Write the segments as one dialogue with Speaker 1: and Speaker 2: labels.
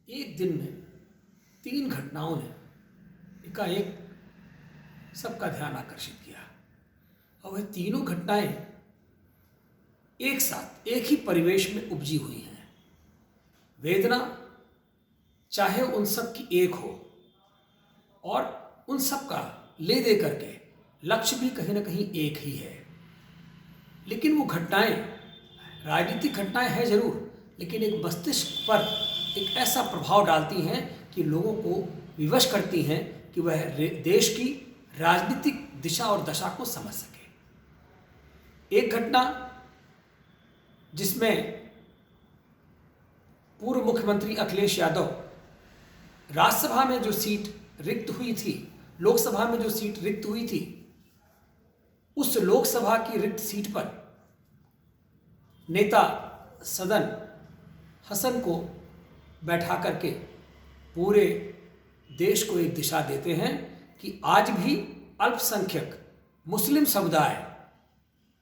Speaker 1: एक दिन में 3 घटनाओं ने एकाएक सबका ध्यान आकर्षित किया और वह तीनों घटनाएं एक साथ एक ही परिवेश में उपजी हुई हैं। वेदना चाहे उन सब की एक हो और उन सब का ले दे करके लक्ष्य भी कहीं ना कहीं एक ही है, लेकिन वो घटनाएं राजनीतिक घटनाएं हैं जरूर, लेकिन एक मस्तिष्क पर एक ऐसा प्रभाव डालती हैं कि लोगों को विवश करती हैं कि वह देश की राजनीतिक दिशा और दशा को समझ सके। एक घटना जिसमें पूर्व मुख्यमंत्री अखिलेश यादव राज्यसभा में जो सीट रिक्त हुई थी, लोकसभा में जो सीट रिक्त हुई थी, उस लोकसभा की रिक्त सीट पर नेता सदन हसन को बैठा करके पूरे देश को एक दिशा देते हैं कि आज भी अल्पसंख्यक मुस्लिम समुदाय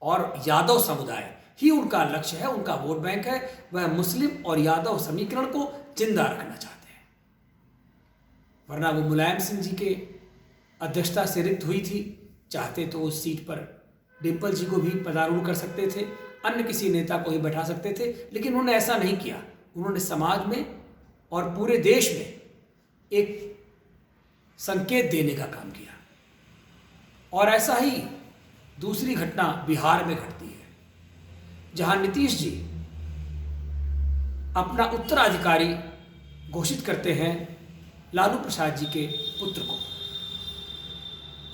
Speaker 1: और यादव समुदाय ही उनका लक्ष्य है, उनका वोट बैंक है। वह मुस्लिम और यादव समीकरण को जिंदा रखना चाहते हैं, वरना वो मुलायम सिंह जी के अध्यक्षता से रिक्त हुई थी। चाहते तो उस सीट पर डिम्पल जी को भी पदारूढ़ कर सकते थे, अन्य किसी नेता को ही बैठा सकते थे, लेकिन उन्होंने ऐसा नहीं किया। उन्होंने समाज में और पूरे देश में एक संकेत देने का काम किया। और ऐसा ही दूसरी घटना बिहार में घटती है, जहां नीतीश जी अपना उत्तराधिकारी घोषित करते हैं लालू प्रसाद जी के पुत्र को,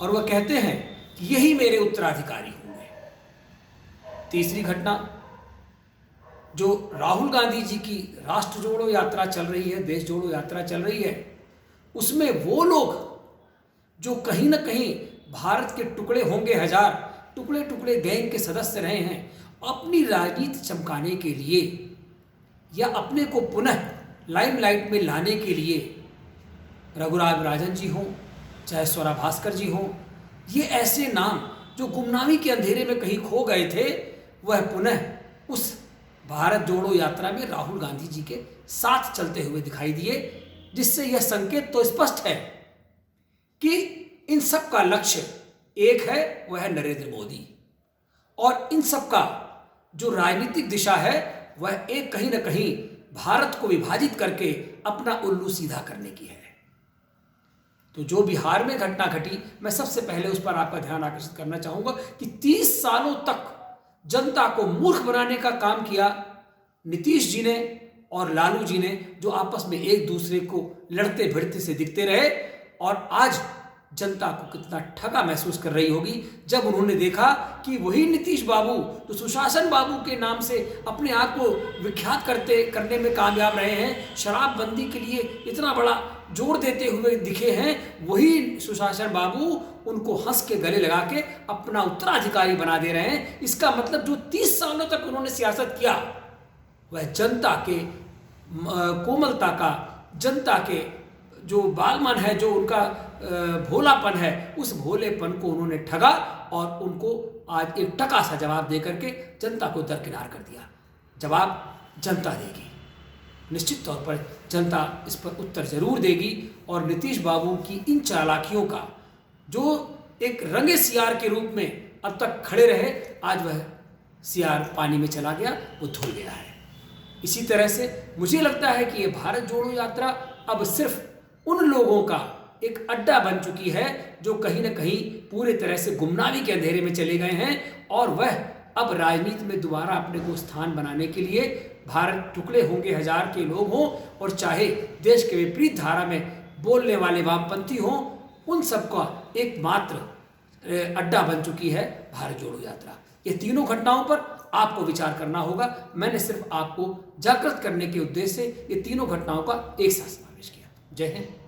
Speaker 1: और वह कहते हैं कि यही मेरे उत्तराधिकारी होंगे। तीसरी घटना जो राहुल गांधी जी की राष्ट्र जोड़ो यात्रा चल रही है, देश जोड़ो यात्रा चल रही है, उसमें वो लोग जो कहीं ना कहीं भारत के टुकड़े होंगे हजार, टुकड़े टुकड़े गैंग के सदस्य रहे हैं, अपनी राजनीति चमकाने के लिए या अपने को पुनः लाइमलाइट में लाने के लिए रघुराज राजन जी हों चाहे स्वरा भास्कर जी हों, ये ऐसे नाम जो गुमनामी के अंधेरे में कहीं खो गए थे, वह पुनः उस भारत जोड़ो यात्रा में राहुल गांधी जी के साथ चलते हुए दिखाई दिए, जिससे यह संकेत तो स्पष्ट है कि इन सब का लक्ष्य एक है, वह है नरेंद्र मोदी। और इन सब का जो राजनीतिक दिशा है वह एक कहीं ना कहीं भारत को विभाजित करके अपना उल्लू सीधा करने की है। तो जो बिहार में घटना घटी, मैं सबसे पहले उस पर आपका ध्यान आकर्षित करना चाहूंगा कि 30 सालों तक जनता को मूर्ख बनाने का काम किया नीतीश जी ने और लालू जी ने, जो आपस में एक दूसरे को लड़ते भिड़ते से दिखते रहे। और आज जनता को कितना ठगा महसूस कर रही होगी जब उन्होंने देखा कि वही नीतीश बाबू जो सुशासन बाबू के नाम से अपने आप को विख्यात करने में कामयाब रहे हैं, शराबबंदी के लिए इतना बड़ा जोर देते हुए दिखे हैं, वही सुशासन बाबू उनको हंस के गले लगा के अपना उत्तराधिकारी बना दे रहे हैं। इसका मतलब जो 30 सालों तक उन्होंने सियासत किया, वह जनता के कोमलता का, जनता के जो बालमन है, जो उनका भोलापन है, उस भोलेपन को उन्होंने ठगा और उनको आज एक टका सा जवाब दे करके जनता को दरकिनार कर दिया। जवाब जनता देगी, निश्चित तौर पर जनता इस पर उत्तर जरूर देगी। और नीतीश बाबू की इन चालाकियों का जो एक रंगे सियार के रूप में अब तक खड़े रहे, आज वह सियार पानी में चला गया, वो धुल गया है। इसी तरह से मुझे लगता है कि ये भारत जोड़ो यात्रा अब सिर्फ उन लोगों का एक अड्डा बन चुकी है जो कहीं ना कहीं पूरे तरह से गुमनामी के अंधेरे में चले गए हैं, और वह अब राजनीति में दोबारा अपने को स्थान बनाने के लिए, भारत टुकड़े होंगे हजार के लोग हों और चाहे देश के विपरीत धारा में बोलने वाले वामपंथी हों, उन सबका एकमात्र अड्डा बन चुकी है भारत जोड़ो यात्रा। ये तीनों घटनाओं पर आपको विचार करना होगा। मैंने सिर्फ आपको जागृत करने के उद्देश्य से ये तीनों घटनाओं का एक साथ समावेश किया। जय हिंद।